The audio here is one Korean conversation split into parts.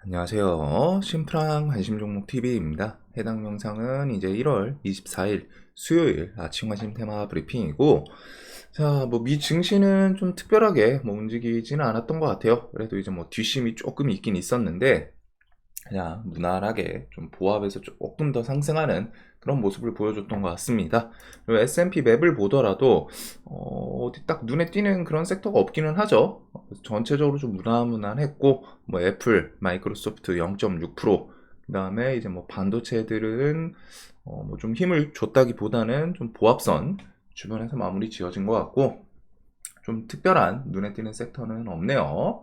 안녕하세요. 심플한 관심 종목 TV입니다. 해당 영상은 이제 1월 24일 수요일 아침 관심 테마 브리핑이고, 자, 미 증시는 좀 특별하게 움직이지는 않았던 것 같아요. 그래도 이제 뒷심이 조금 있긴 있었는데, 그냥 무난하게 좀 보합해서 조금 더 상승하는 그런 모습을 보여줬던 것 같습니다. 그리고 S&P 맵을 보더라도 어디 딱 눈에 띄는 그런 섹터가 없기는 하죠. 전체적으로 좀 무난무난했고, 애플, 마이크로소프트 0.6%, 그 다음에 이제 반도체들은 좀 힘을 줬다기보다는 좀 보합선 주변에서 마무리 지어진 것 같고, 좀 특별한 눈에 띄는 섹터는 없네요.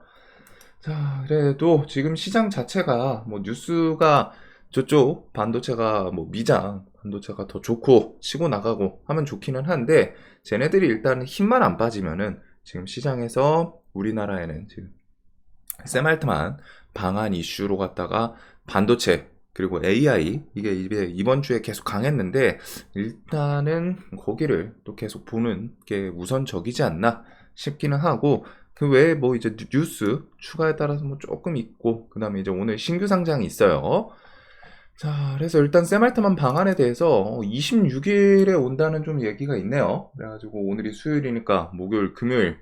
자, 그래도 지금 시장 자체가 뉴스가 저쪽 반도체가 미장 반도체가 더 좋고 치고 나가고 하면 좋기는 한데, 쟤네들이 일단 힘만 안 빠지면은 지금 시장에서 우리나라에는 지금 샘알트만 방한 이슈로 갔다가 반도체 그리고 AI 이게 이번 주에 계속 강했는데, 일단은 거기를 또 계속 보는 게 우선적이지 않나 싶기는 하고, 그 외에 이제 뉴스 추가에 따라서 조금 있고, 그 다음에 이제 오늘 신규 상장이 있어요. 자, 그래서 일단 샘알트만 방안에 대해서 26일에 온다는 좀 얘기가 있네요. 그래가지고 오늘이 수요일이니까 목요일, 금요일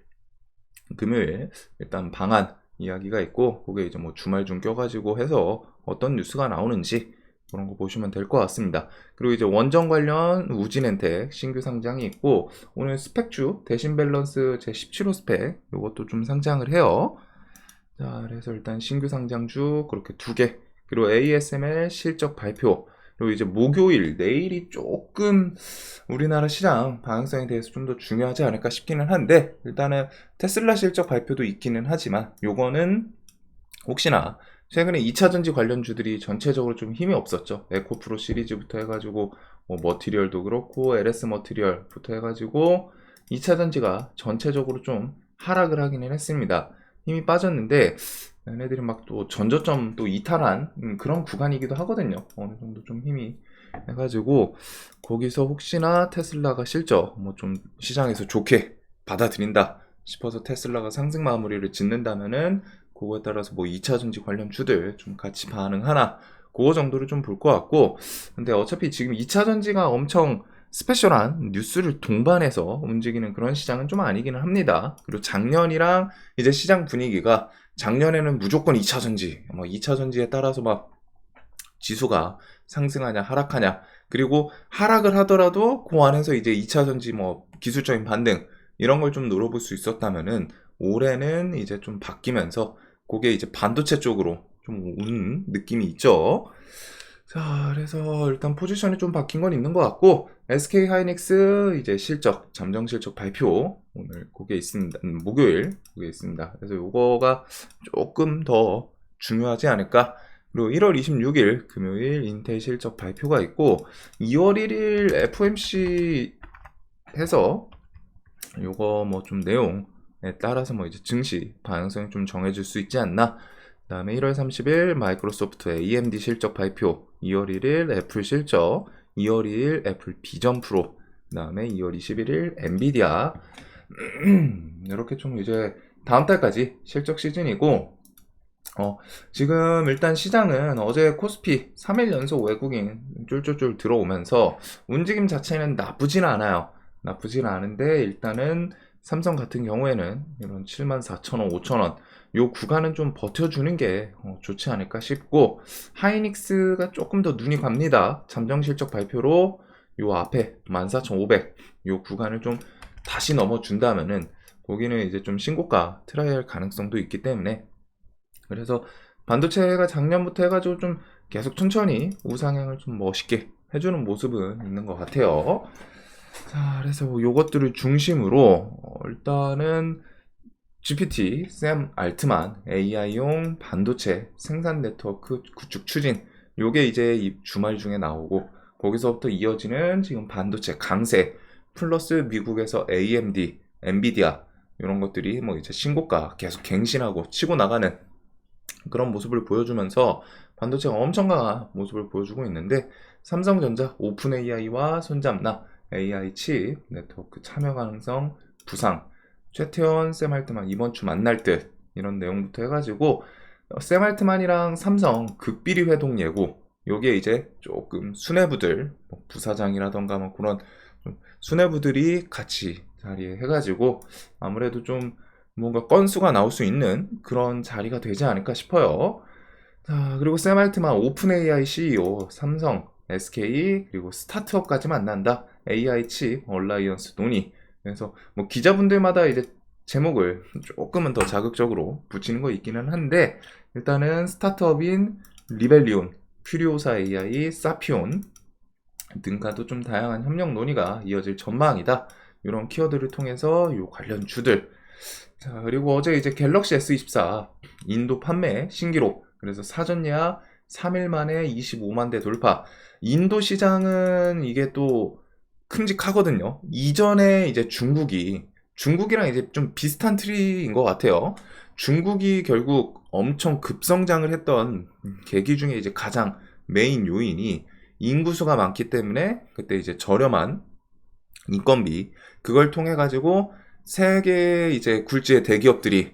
일단 방안 이야기가 있고, 그게 이제 주말 중 껴가지고 해서 어떤 뉴스가 나오는지 그런 거 보시면 될 것 같습니다. 그리고 이제 원전 관련 우진엔텍 신규 상장이 있고, 오늘 스펙주 대신 밸런스 제 17호 스펙 이것도 좀 상장을 해요. 자, 그래서 일단 신규 상장주 그렇게 두 개, 그리고 ASML 실적 발표, 그리고 이제 목요일 내일이 조금 우리나라 시장 방향성에 대해서 좀 더 중요하지 않을까 싶기는 한데, 일단은 테슬라 실적 발표도 있기는 하지만 요거는 혹시나 최근에 2차전지 관련주들이 전체적으로 좀 힘이 없었죠. 에코프로 시리즈부터 해가지고 머티리얼도 그렇고 LS 머티리얼부터 해가지고 2차전지가 전체적으로 좀 하락을 하기는 했습니다. 힘이 빠졌는데 얘네들이 막 또 전저점 또 이탈한 그런 구간이기도 하거든요. 어느 정도 좀 힘이 해가지고 거기서 혹시나 테슬라가 실적 좀 시장에서 좋게 받아들인다 싶어서 테슬라가 상승 마무리를 짓는다면은 그거에 따라서 2차전지 관련 주들 좀 같이 반응하나, 그거 정도를 좀 볼 것 같고, 근데 어차피 지금 2차전지가 엄청 스페셜한 뉴스를 동반해서 움직이는 그런 시장은 좀 아니기는 합니다. 그리고 작년이랑 이제 시장 분위기가, 작년에는 무조건 2차전지, 2차전지에 따라서 지수가 상승하냐 하락하냐, 그리고 하락을 하더라도 그 안에서 이제 2차전지 기술적인 반등 이런 걸 좀 노려볼 수 있었다면은, 올해는 이제 좀 바뀌면서 그게 이제 반도체 쪽으로 좀 오는 느낌이 있죠. 자, 그래서 일단 포지션이 좀 바뀐 건 있는 것 같고, SK 하이닉스 이제 실적, 잠정 실적 발표 오늘 그게 있습니다. 목요일 그게 있습니다. 그래서 요거가 조금 더 중요하지 않을까. 그리고 1월 26일 금요일 인텔 실적 발표가 있고, 2월 1일 FOMC 해서 요거 좀 내용에 따라서 이제 증시 방향성이 좀 정해질 수 있지 않나. 그 다음에 1월 30일 마이크로소프트 AMD 실적 발표, 2월 1일 애플 실적, 2월 2일 애플 비전 프로, 그 다음에 2월 21일 엔비디아. 이렇게 좀 이제 다음 달까지 실적 시즌이고, 지금 일단 시장은 어제 코스피 3일 연속 외국인 쫄쫄쫄 들어오면서 움직임 자체는 나쁘진 않아요. 나쁘진 않은데, 일단은 삼성 같은 경우에는 이런 74,000원, 5,000원 요 구간은 좀 버텨주는 게 좋지 않을까 싶고, 하이닉스가 조금 더 눈이 갑니다. 잠정 실적 발표로 요 앞에 14,500 요 구간을 좀 다시 넘어준다면은 거기는 이제 좀 신고가 트라이할 가능성도 있기 때문에, 그래서 반도체가 작년부터 해가지고 좀 계속 천천히 우상향을 좀 멋있게 해주는 모습은 있는 것 같아요. 자, 그래서 요것들을 중심으로 일단은 GPT, 샘 알트만 AI용 반도체 생산 네트워크 구축 추진, 요게 이제 이 주말 중에 나오고, 거기서부터 이어지는 지금 반도체 강세 플러스 미국에서 AMD, 엔비디아 이런 것들이 이제 신고가 계속 갱신하고 치고 나가는 그런 모습을 보여주면서 반도체가 엄청 강한 모습을 보여주고 있는데, 삼성전자 오픈 AI와 손잡나 AI 칩 네트워크 참여 가능성 부상, 최태원 쌤 할 때만 이번 주 만날 듯 이런 내용부터 해가지고 샘알트만이랑 삼성 극비리 회동 예고, 요게 이제 조금 수뇌부들, 뭐 부사장이라던가 뭐 그런 좀 수뇌부들이 같이 자리에 해가지고 아무래도 좀 뭔가 건수가 나올 수 있는 그런 자리가 되지 않을까 싶어요. 자, 그리고 샘 알트만 오픈 AI CEO, 삼성, SK, 그리고 스타트업까지 만난다. AI 칩, 얼라이언스 논의. 그래서 뭐 기자분들마다 이제 제목을 조금은 더 자극적으로 붙이는 거 있기는 한데, 일단은 스타트업인 리벨리온, 퓨리오사 AI, 사피온 등과도 좀 다양한 협력 논의가 이어질 전망이다. 이런 키워드를 통해서 요 관련 주들. 자, 그리고 어제 이제 갤럭시 S24 인도 판매 신기록. 그래서 사전 예약 3일 만에 25만 대 돌파. 인도 시장은 이게 또 큼직하거든요. 이전에 이제 중국이랑 이제 좀 비슷한 트리인 것 같아요. 중국이 결국 엄청 급성장을 했던 계기 중에 이제 가장 메인 요인이 인구수가 많기 때문에 그때 이제 저렴한 인건비, 그걸 통해 가지고 세계 이제 굴지의 대기업들이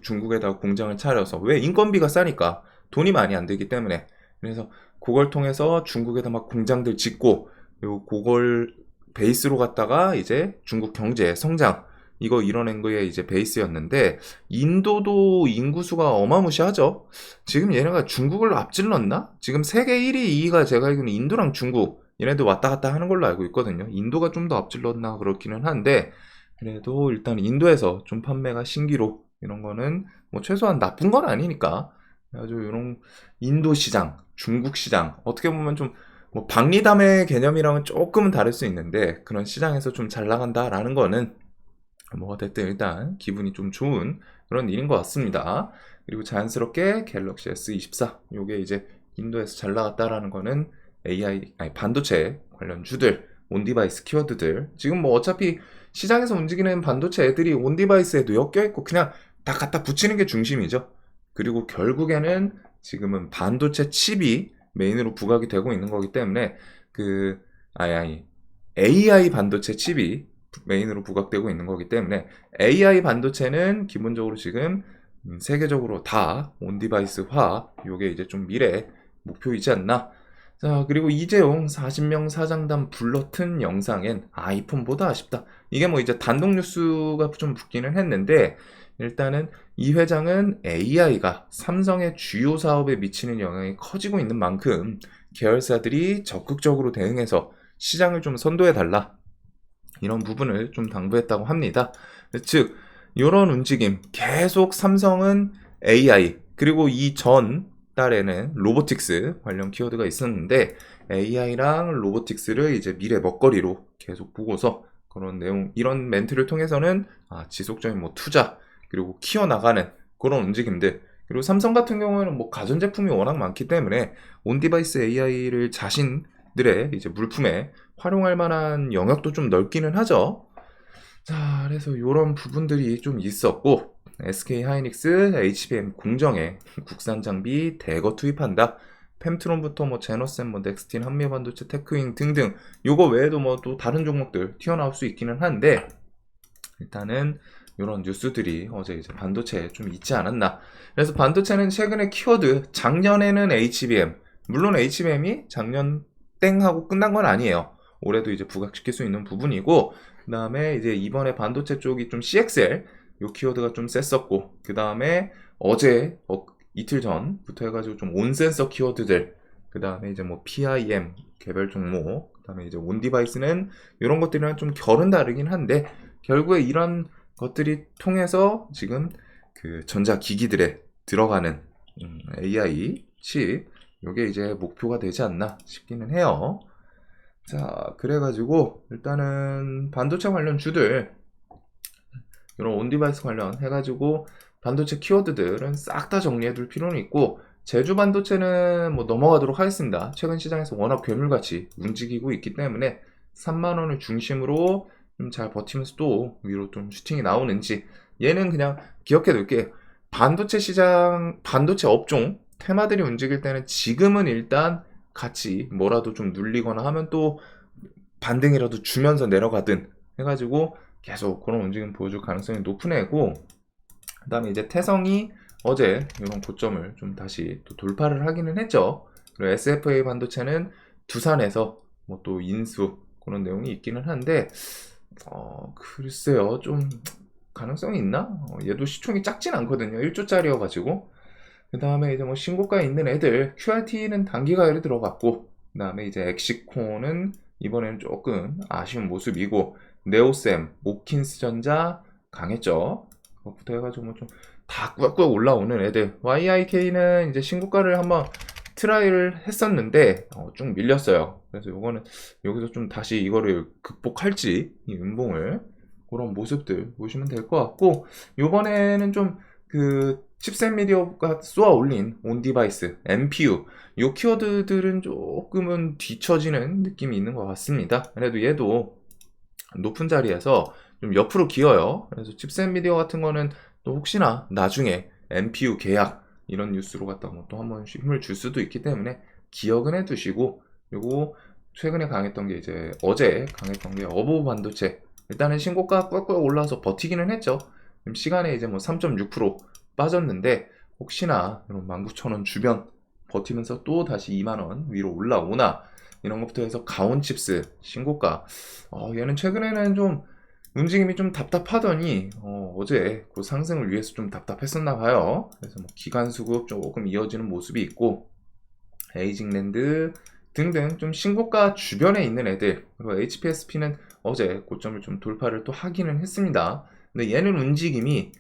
중국에다 공장을 차려서, 왜? 인건비가 싸니까, 돈이 많이 안 들기 때문에. 그래서 그걸 통해서 중국에다 막 공장들 짓고, 그리고 그걸 베이스로 갖다가 이제 중국 경제 성장, 이거 이뤄낸 거에 이제 베이스였는데, 인도도 인구수가 어마무시하죠. 지금 얘네가 중국을 앞질렀나? 지금 세계 1위, 2위가 제가 알기로는 인도랑 중국, 얘네들 왔다 갔다 하는 걸로 알고 있거든요. 인도가 좀 더 앞질렀나 그렇기는 한데, 그래도 일단 인도에서 좀 판매가 신기록, 이런 거는 뭐 최소한 나쁜 건 아니니까. 그래가지고 이런 인도 시장, 중국 시장, 어떻게 보면 좀 뭐 박리담의 개념이랑은 조금은 다를 수 있는데, 그런 시장에서 좀 잘 나간다라는 거는 뭐가 됐든 일단 기분이 좀 좋은 그런 일인 것 같습니다. 그리고 자연스럽게 갤럭시 S24, 요게 이제 인도에서 잘 나갔다라는 거는 반도체 관련 주들, 온디바이스 키워드들, 지금 뭐 어차피 시장에서 움직이는 반도체 애들이 온디바이스에도 엮여있고 그냥 다 갖다 붙이는 게 중심이죠. 그리고 결국에는 지금은 반도체 칩이 메인으로 부각이 되고 있는 거기 때문에 그 AI 반도체 칩이 메인으로 부각되고 있는 거기 때문에, AI 반도체는 기본적으로 지금 세계적으로 다 온디바이스화, 요게 이제 좀 미래 목표이지 않나. 자, 그리고 이재용 40명 사장단 불러튼 영상엔 아이폰보다 아쉽다. 이게 뭐 이제 단독 뉴스가 좀 붙기는 했는데, 일단은 이 회장은 AI가 삼성의 주요 사업에 미치는 영향이 커지고 있는 만큼 계열사들이 적극적으로 대응해서 시장을 좀 선도해달라, 이런 부분을 좀 당부했다고 합니다. 즉, 이런 움직임, 계속 삼성은 AI, 그리고 이 전 달에는 로보틱스 관련 키워드가 있었는데, AI랑 로보틱스를 이제 미래 먹거리로 계속 보고서 그런 내용, 이런 멘트를 통해서는 지속적인 뭐 투자, 그리고 키워나가는 그런 움직임들, 그리고 삼성 같은 경우에는 뭐 가전제품이 워낙 많기 때문에 온디바이스 AI를 자신들의 이제 물품에 활용할 만한 영역도 좀 넓기는 하죠. 자, 그래서 이런 부분들이 좀 있었고, SK 하이닉스, HBM 공정에 국산 장비 대거 투입한다. 펨트론부터 뭐 제너센, 뭐 넥스틴, 한미반도체, 테크윙 등등, 요거 외에도 뭐 또 다른 종목들 튀어나올 수 있기는 한데, 일단은 이런 뉴스들이 어제 이제 반도체에 좀 있지 않았나. 그래서 반도체는 최근에 키워드, 작년에는 HBM, 물론 HBM이 작년 땡 하고 끝난 건 아니에요. 올해도 이제 부각시킬 수 있는 부분이고, 그 다음에 이제 이번에 반도체 쪽이 좀 CXL, 요 키워드가 좀 셌었고, 그 다음에 어제, 이틀 전부터 해가지고 좀 온센서 키워드들, 그 다음에 이제 뭐 PIM, 개별 종목, 그 다음에 이제 온디바이스는 이런 것들이랑 좀 결은 다르긴 한데, 결국에 이런 것들이 통해서 지금 그 전자기기들에 들어가는 AI 칩, 요게 이제 목표가 되지 않나 싶기는 해요. 자, 그래가지고 일단은 반도체 관련 주들, 이런 온디바이스 관련 해가지고 반도체 키워드들은 싹 다 정리해 둘 필요는 있고, 제주 반도체는 뭐 넘어가도록 하겠습니다. 최근 시장에서 워낙 괴물같이 움직이고 있기 때문에 3만원을 중심으로 좀 잘 버티면서 또 위로 좀 슈팅이 나오는지, 얘는 그냥 기억해 둘게. 반도체 시장, 반도체 업종 테마들이 움직일 때는 지금은 일단 같이 뭐라도 좀 눌리거나 하면 또 반등이라도 주면서 내려가든 해가지고 계속 그런 움직임 보여줄 가능성이 높은 애고, 그 다음에 이제 태성이 어제 이런 고점을 좀 다시 또 돌파를 하기는 했죠. 그리고 SFA 반도체는 두산에서 뭐 또 인수 그런 내용이 있기는 한데 글쎄요, 좀 가능성이 있나? 얘도 시총이 작진 않거든요. 1조짜리여가지고. 그 다음에 이제 뭐 신고가에 있는 애들, QRT는 단기가열에 들어갔고, 그 다음에 이제 엑시코는 이번에는 조금 아쉬운 모습이고, 네오셈, 모킨스전자 강했죠. 그것부터 해가지고 뭐 좀 다 꾸역꾸역 올라오는 애들. YIK는 이제 신고가를 한번 트라이를 했었는데, 쭉 밀렸어요. 그래서 요거는 여기서 좀 다시 이거를 극복할지, 이 음봉을. 그런 모습들 보시면 될 것 같고, 요번에는 좀 그 칩셋 미디어가 쏘아 올린 온디바이스, MPU 요 키워드들은 조금은 뒤처지는 느낌이 있는 것 같습니다. 그래도 얘도 높은 자리에서 좀 옆으로 기어요. 그래서 칩셋 미디어 같은 거는 또 혹시나 나중에 MPU 계약 이런 뉴스로 갖다 또 한번 힘을 줄 수도 있기 때문에 기억은 해두시고, 그리고 최근에 강했던 게 이제 어제 강했던 게 어보브 반도체, 일단은 신고가 꾹꾹 올라와서 버티기는 했죠. 지금 시간에 이제 뭐 3.6% 빠졌는데, 혹시나 이런 19,000원 주변 버티면서 또 다시 2만원 위로 올라오나, 이런 것부터 해서 가온칩스 신고가, 얘는 최근에는 좀 움직임이 좀 답답하더니 어제 그 상승을 위해서 좀 답답했었나 봐요. 그래서 뭐 기간 수급 조금 이어지는 모습이 있고, 에이징랜드 등등 좀 신고가 주변에 있는 애들, 그리고 HPSP는 어제 고점을 좀 돌파를 또 하기는 했습니다. 근데 얘는 움직임이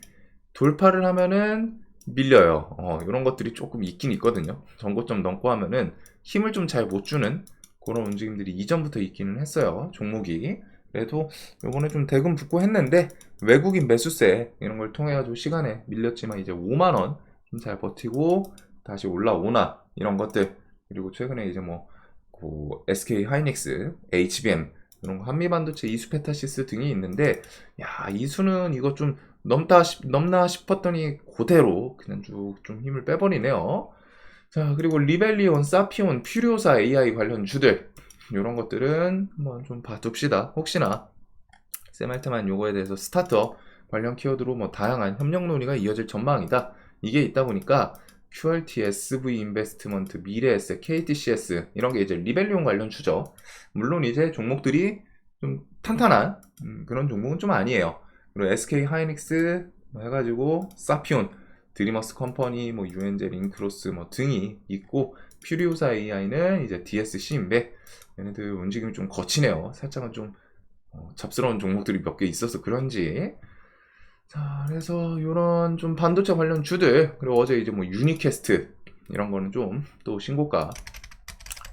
돌파를 하면은 밀려요. 이런 것들이 조금 있긴 있거든요. 전고점 넘고 하면은 힘을 좀 잘 못 주는 그런 움직임들이 이전부터 있기는 했어요. 종목이. 그래도 요번에 좀 대금 붙고 했는데, 외국인 매수세 이런 걸 통해 가지고 시간에 밀렸지만 이제 5만원 좀 잘 버티고 다시 올라오나, 이런 것들. 그리고 최근에 이제 뭐 SK 하이닉스, HBM 이런 거, 한미반도체, 이수페타시스 등이 있는데, 야, 이수는 이거 좀 넘나 싶었더니 그대로 그냥 쭉 좀 힘을 빼버리네요. 자, 그리고 리벨리온, 사피온, 퓨리오사 AI 관련 주들, 이런 것들은 한번 좀 봐둡시다. 혹시나 세말트만 요거에 대해서 스타트업 관련 키워드로 뭐 다양한 협력 논의가 이어질 전망이다, 이게 있다 보니까 QRT, SV 인베스트먼트, 미래에셋, KTCS 이런 게 이제 리벨리온 관련 주죠. 물론 이제 종목들이 좀 탄탄한 그런 종목은 좀 아니에요. 그리고 SK 하이닉스 뭐 해가지고 사피온, 드리머스 컴퍼니, 뭐 유엔젤, 인크로스 뭐 등이 있고, 퓨리오사 AI는 이제 DSC 인베, 얘네들 움직임이 좀 거치네요. 살짝은 좀 잡스러운 종목들이 몇 개 있어서 그런지. 자, 그래서 이런 좀 반도체 관련 주들, 그리고 어제 이제 뭐 유니캐스트 이런 거는 좀 또 신고가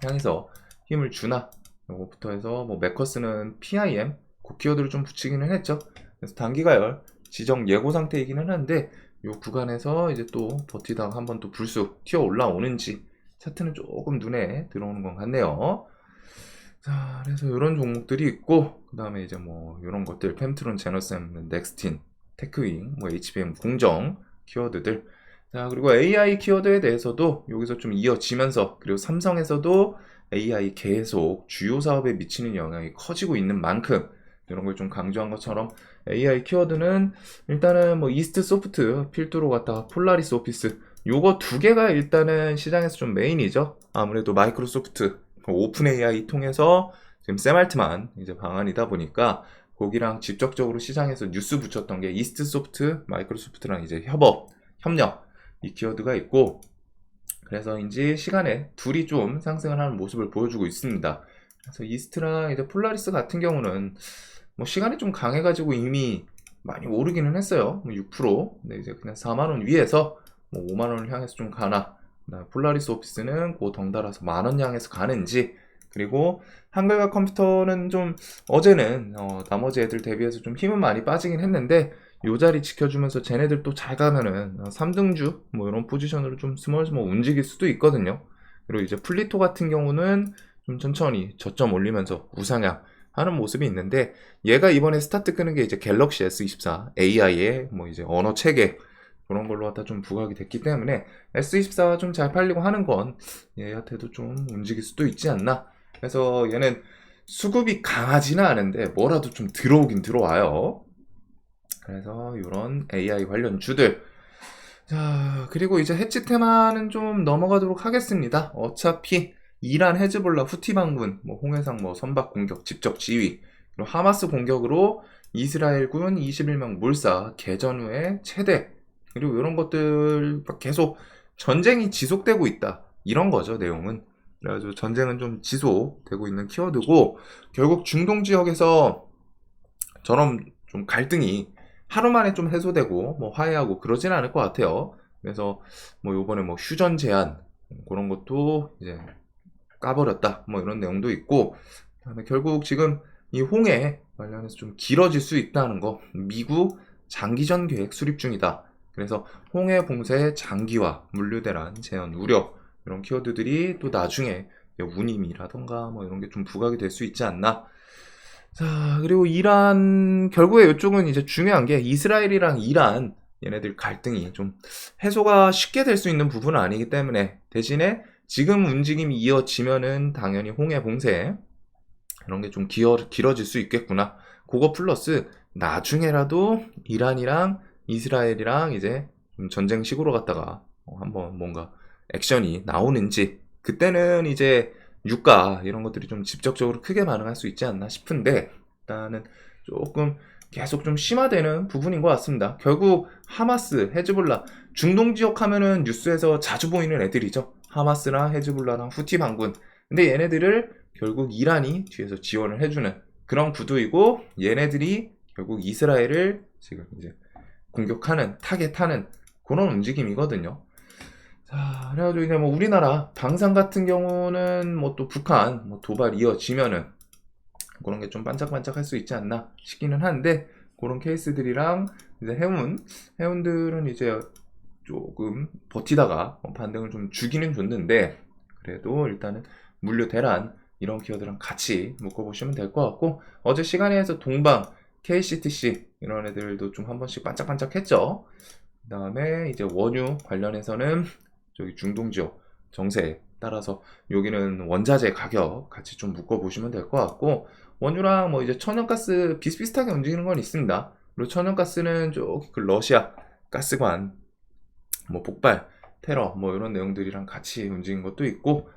향해서 힘을 주나, 요거부터 해서 뭐 메커스는 PIM 그 키워드를 좀 붙이기는 했죠. 그래서 단기가열 지정 예고 상태이기는 한데, 요 구간에서 이제 또 버티다가 한번 또 불쑥 튀어 올라오는지 차트는 조금 눈에 들어오는 것 같네요. 자, 그래서 이런 종목들이 있고, 그 다음에 이제 뭐 이런 것들, 펜트론, 제너셈, 넥스틴, 테크윙, 뭐 HBM 공정 키워드들. 자, 그리고 AI 키워드에 대해서도 여기서 좀 이어지면서, 그리고 삼성에서도 AI 계속 주요 사업에 미치는 영향이 커지고 있는 만큼, 이런 걸 좀 강조한 것처럼 AI 키워드는 일단은 뭐 이스트 소프트 필두로 갔다가 폴라리스 오피스, 요거 두 개가 일단은 시장에서 좀 메인이죠. 아무래도 마이크로소프트 오픈 AI 통해서 지금 샘알트만 이제 방안이다 보니까, 거기랑 직접적으로 시장에서 뉴스 붙였던 게 이스트 소프트, 마이크로소프트랑 이제 협력 이 키워드가 있고, 그래서인지 시간에 둘이 좀 상승을 하는 모습을 보여주고 있습니다. 그래서 이스트랑 이제 폴라리스 같은 경우는 뭐 시간이 좀 강해가지고 이미 많이 오르기는 했어요. 뭐 6%. 근데 이제 그냥 4만원 위에서 뭐 5만원을 향해서 좀 가나, 폴라리스 오피스는 그 덩달아서 만원 향해서 가는지, 그리고 한글과 컴퓨터는 좀 어제는 나머지 애들 대비해서 좀 힘은 많이 빠지긴 했는데, 요 자리 지켜주면서 쟤네들 또 잘 가면은 3등주 뭐 이런 포지션으로 좀 스멀스멀 움직일 수도 있거든요. 그리고 이제 플리토 같은 경우는 좀 천천히 저점 올리면서 우상향 하는 모습이 있는데, 얘가 이번에 스타트 끄는 게 이제 갤럭시 S24 AI의 뭐 이제 언어 체계 그런 걸로 갖다 좀 부각이 됐기 때문에, S24가 좀 잘 팔리고 하는 건 얘한테도 좀 움직일 수도 있지 않나. 그래서 얘는 수급이 강하지는 않은데 뭐라도 좀 들어오긴 들어와요. 그래서 이런 AI 관련 주들. 자, 그리고 이제 해치 테마는 좀 넘어가도록 하겠습니다. 어차피 이란, 헤즈볼라, 후티 반군, 뭐 홍해상 뭐 선박 공격 직접 지휘, 그리고 하마스 공격으로 이스라엘군 21명 몰사, 개전 후에 최대, 그리고 이런 것들 계속 전쟁이 지속되고 있다. 이런 거죠, 내용은. 그래가지고 전쟁은 좀 지속되고 있는 키워드고, 결국 중동 지역에서 저런 좀 갈등이 하루 만에 좀 해소되고 뭐 화해하고 그러진 않을 것 같아요. 그래서 뭐 요번에 뭐 휴전 제한 그런 것도 이제 까버렸다 뭐 이런 내용도 있고, 그다음에 결국 지금 이 홍해 관련해서 좀 길어질 수 있다는 거, 미국 장기전 계획 수립 중이다. 그래서 홍해 봉쇄 장기화, 물류대란 제한 우려, 이런 키워드들이 또 나중에 운임이라던가 뭐 이런 게 좀 부각이 될 수 있지 않나. 자, 그리고 이란, 결국에 이쪽은 이제 중요한 게 이스라엘이랑 이란, 얘네들 갈등이 좀 해소가 쉽게 될 수 있는 부분은 아니기 때문에, 대신에 지금 움직임이 이어지면은 당연히 홍해 봉쇄, 이런 게 좀 길어질 수 있겠구나. 그거 플러스 나중에라도 이란이랑 이스라엘이랑 이제 좀 전쟁식으로 갔다가 한번 뭔가 액션이 나오는지, 그때는 이제 유가 이런 것들이 좀 직접적으로 크게 반응할 수 있지 않나 싶은데, 일단은 조금 계속 좀 심화되는 부분인 것 같습니다. 결국 하마스, 헤즈볼라, 중동 지역 하면은 뉴스에서 자주 보이는 애들이죠. 하마스랑 헤즈볼라랑 후티 반군. 근데 얘네들을 결국 이란이 뒤에서 지원을 해주는 그런 구도이고, 얘네들이 결국 이스라엘을 지금 이제 공격하는, 타겟하는 그런 움직임이거든요. 자, 그래가지고 이제 뭐 우리나라 방산 같은 경우는 뭐 또 북한 뭐 도발 이어지면은 그런 게 좀 반짝반짝할 수 있지 않나 싶기는 한데, 그런 케이스들이랑 이제 해운들은 이제 조금 버티다가 반등을 좀 주기는 줬는데, 그래도 일단은 물류 대란 이런 키워드랑 같이 묶어보시면 될 것 같고, 어제 시간에 해서 동방, KCTC 이런 애들도 좀 한 번씩 반짝반짝했죠. 그 다음에 이제 원유 관련해서는 저기 중동 지역 정세에 따라서 여기는 원자재 가격 같이 좀 묶어보시면 될 것 같고, 원유랑 뭐 이제 천연가스 비슷비슷하게 움직이는 건 있습니다. 그리고 천연가스는 저기 그 러시아 가스관 뭐 폭발, 테러 뭐 이런 내용들이랑 같이 움직인 것도 있고,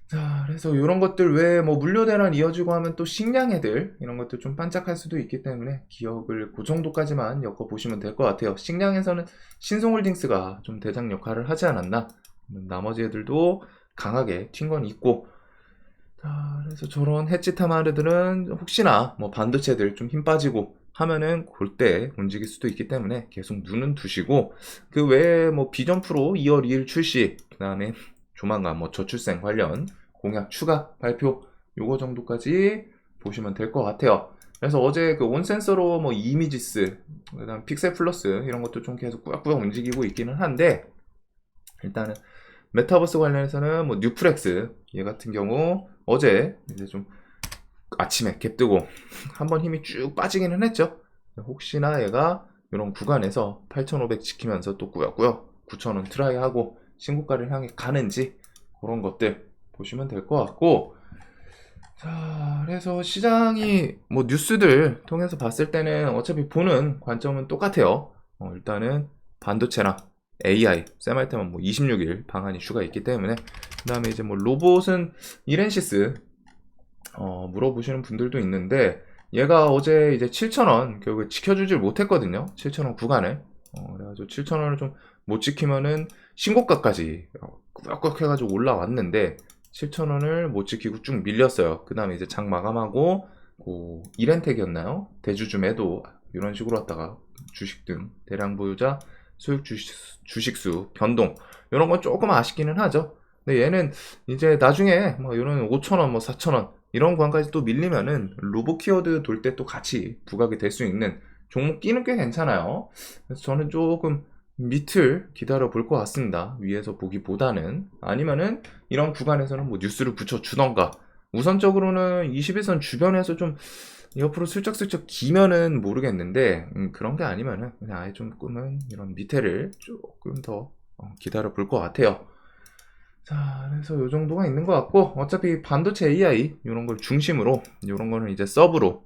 자, 그래서 이런 것들 외에 뭐 물류대란 이어지고 하면 또 식량애들 이런 것도 좀 반짝할 수도 있기 때문에 기억을 그 정도까지만 엮어보시면 될 것 같아요. 식량에서는 신송홀딩스가 좀 대장 역할을 하지 않았나. 나머지 애들도 강하게 튄 건 있고, 자, 그래서 저런 해치 타마르들은 혹시나 뭐 반도체들 좀 힘 빠지고 하면은 그때 움직일 수도 있기 때문에 계속 눈은 두시고, 그 외에 뭐 비전 프로 2월 2일 출시, 그 다음에 조만간 뭐 저출생 관련 공약 추가 발표, 요거 정도까지 보시면 될 것 같아요. 그래서 어제 그 온센서로 뭐 이미지스, 그다음 픽셀 플러스 이런 것도 좀 계속 꾸역꾸역 움직이고 있기는 한데, 일단은 메타버스 관련해서는 뭐 뉴프렉스 얘 같은 경우 어제 이제 좀 아침에 갭 뜨고 한번 힘이 쭉 빠지기는 했죠. 혹시나 얘가 이런 구간에서 8,500 지키면서 또 꾸역꾸역 9,000원 트라이하고 신고가를 향해 가는지, 그런 것들 보시면 될 것 같고, 자, 그래서 시장이 뭐 뉴스들 통해서 봤을 때는 어차피 보는 관점은 똑같아요. 일단은 반도체랑 AI, 세말테만 뭐 26일 방한 이슈가 있기 때문에, 그 다음에 이제 뭐 로봇은 이렌시스 물어보시는 분들도 있는데, 얘가 어제 이제 7,000원 결국에 지켜주질 못했거든요. 7,000원 구간을. 그래가지고 7,000원을 좀 못 지키면은 신고가까지 꾸역꾸역 해가지고 올라왔는데 7,000원을 못 지키고 쭉 밀렸어요. 그 다음에 이제 장 마감하고 그 이렌텍이었나요? 대주주매도 이런 식으로 왔다가 주식 등 대량 보유자 소액 주식수 변동, 이런 건 조금 아쉽기는 하죠. 근데 얘는 이제 나중에 뭐 이런 5,000원 뭐 4,000원 이런 구간까지 또 밀리면은 로봇 키워드 돌 때 또 같이 부각이 될 수 있는 종목 끼는 꽤 괜찮아요. 그래서 저는 조금 밑을 기다려 볼 것 같습니다. 위에서 보기보다는. 아니면은 이런 구간에서는 뭐 뉴스를 붙여주던가, 우선적으로는 21선 주변에서 좀 옆으로 슬쩍슬쩍 기면은 모르겠는데, 그런 게 아니면은 그냥 아예 조금은 이런 밑에를 조금 더 기다려 볼 것 같아요. 자, 그래서 요 정도가 있는 것 같고, 어차피 반도체 AI 이런 걸 중심으로, 이런 거는 이제 서브로,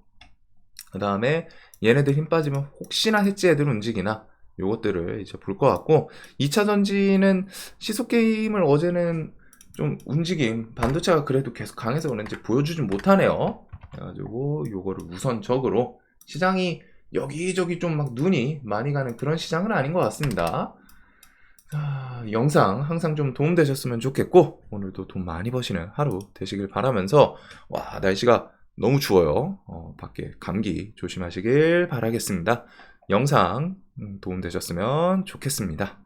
그 다음에 얘네들 힘 빠지면 혹시나 해지 애들 움직이나 요것들을 이제 볼 것 같고, 2차 전지는 시속 게임을 어제는 좀 움직임, 반도체가 그래도 계속 강해서 그런지 보여주진 못하네요. 그래가지고 요거를 우선적으로, 시장이 여기저기 좀 막 눈이 많이 가는 그런 시장은 아닌 것 같습니다. 자, 영상 항상 좀 도움되셨으면 좋겠고, 오늘도 돈 많이 버시는 하루 되시길 바라면서, 와, 날씨가 너무 추워요. 밖에 감기 조심하시길 바라겠습니다. 영상 도움되셨으면 좋겠습니다.